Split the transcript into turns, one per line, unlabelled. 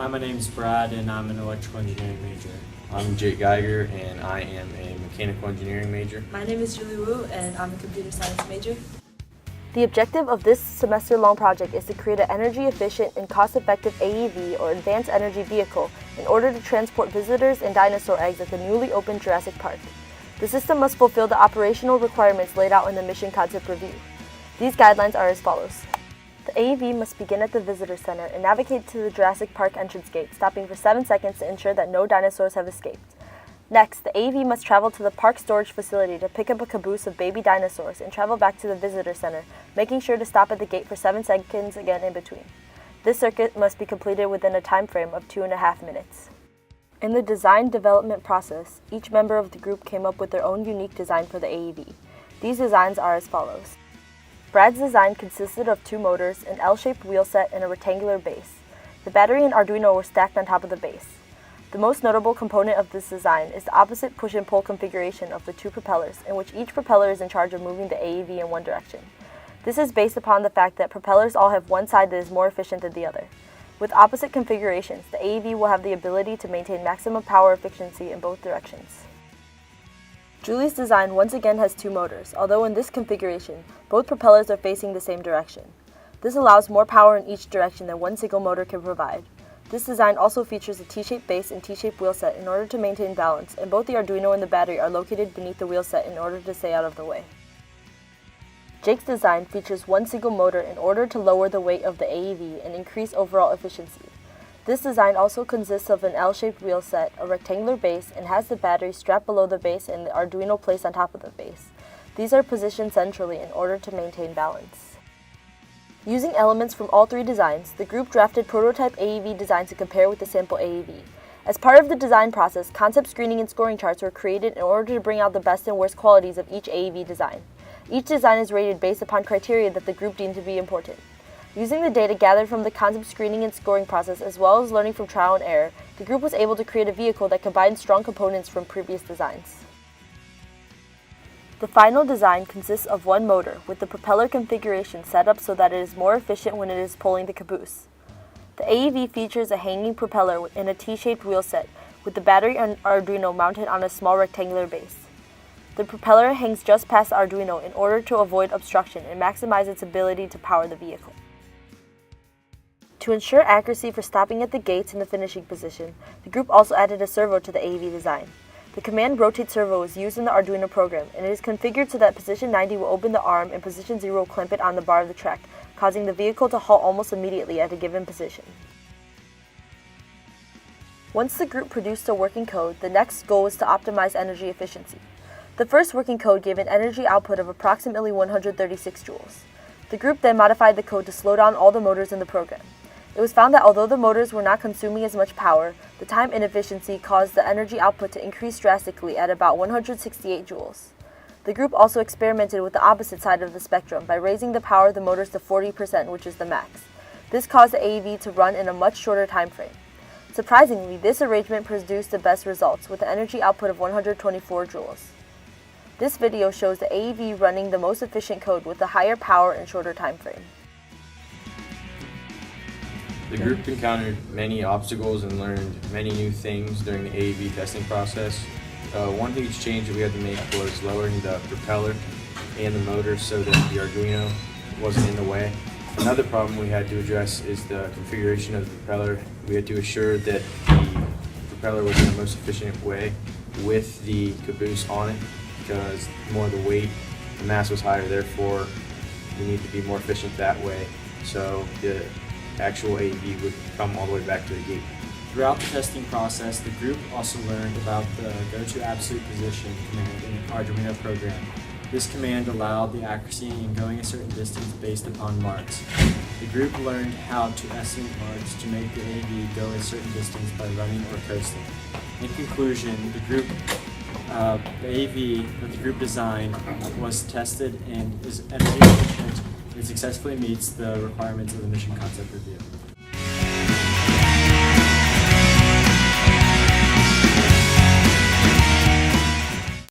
Hi, my name's Brad, and I'm an electrical engineering major.
I'm Jake Geiger, and I am a mechanical engineering major.
My name is Julie Wu, and I'm a computer science major.
The objective of this semester-long project is to create an energy-efficient and cost-effective AEV, or Advanced Energy Vehicle, in order to transport visitors and dinosaur eggs at the newly opened Jurassic Park. The system must fulfill the operational requirements laid out in the mission concept review. These guidelines are as follows. The AEV must begin at the visitor center and navigate to the Jurassic Park entrance gate, stopping for 7 seconds to ensure that no dinosaurs have escaped. Next, the AEV must travel to the park storage facility to pick up a caboose of baby dinosaurs and travel back to the visitor center, making sure to stop at the gate for 7 seconds again in between. This circuit must be completed within a time frame of 2.5 minutes. In the design development process, each member of the group came up with their own unique design for the AEV. These designs are as follows. Brad's design consisted of 2 motors, an L-shaped wheel set, and a rectangular base. The battery and Arduino were stacked on top of the base. The most notable component of this design is the opposite push and pull configuration of the 2 propellers, in which each propeller is in charge of moving the AEV in one direction. This is based upon the fact that propellers all have one side that is more efficient than the other. With opposite configurations, the AEV will have the ability to maintain maximum power efficiency in both directions. Julie's design once again has 2 motors, although in this configuration, both propellers are facing the same direction. This allows more power in each direction than one single motor can provide. This design also features a T-shaped base and T-shaped wheel set in order to maintain balance, and both the Arduino and the battery are located beneath the wheel set in order to stay out of the way. Jake's design features one single motor in order to lower the weight of the AEV and increase overall efficiency. This design also consists of an L-shaped wheel set, a rectangular base, and has the battery strapped below the base and the Arduino placed on top of the base. These are positioned centrally in order to maintain balance. Using elements from all 3 designs, the group drafted prototype AEV designs to compare with the sample AEV. As part of the design process, concept screening and scoring charts were created in order to bring out the best and worst qualities of each AEV design. Each design is rated based upon criteria that the group deemed to be important. Using the data gathered from the concept screening and scoring process, as well as learning from trial and error, the group was able to create a vehicle that combined strong components from previous designs. The final design consists of 1 motor, with the propeller configuration set up so that it is more efficient when it is pulling the caboose. The AEV features a hanging propeller in a T-shaped wheel set, with the battery and Arduino mounted on a small rectangular base. The propeller hangs just past the Arduino in order to avoid obstruction and maximize its ability to power the vehicle. To ensure accuracy for stopping at the gates in the finishing position, the group also added a servo to the AEV design. The command rotate servo is used in the Arduino program, and it is configured so that position 90 will open the arm and position 0 will clamp it on the bar of the track, causing the vehicle to halt almost immediately at a given position. Once the group produced a working code, the next goal was to optimize energy efficiency. The first working code gave an energy output of approximately 136 joules. The group then modified the code to slow down all the motors in the program. It was found that although the motors were not consuming as much power, the time inefficiency caused the energy output to increase drastically at about 168 joules. The group also experimented with the opposite side of the spectrum by raising the power of the motors to 40%, which is the max. This caused the AEV to run in a much shorter time frame. Surprisingly, this arrangement produced the best results, with an energy output of 124 joules. This video shows the AEV running the most efficient code with a higher power and shorter time frame.
The group encountered many obstacles and learned many new things during the AEV testing process. One huge change that we had to make was lowering the propeller and the motor so that the Arduino wasn't in the way. Another problem we had to address is the configuration of the propeller. We had to assure that the propeller was in the most efficient way with the caboose on it, because more of the weight, the mass was higher, therefore we need to be more efficient that way, so the actual AEV would come all the way back to the gate.
Throughout the testing process, the group also learned about the go to absolute position command in the Arduino program. This command allowed the accuracy in going a certain distance based upon marks. The group learned how to estimate marks to make the AEV go a certain distance by running or coasting. In conclusion, the AEV that the group designed was tested and is energy efficient and successfully meets the requirements of the mission concept review.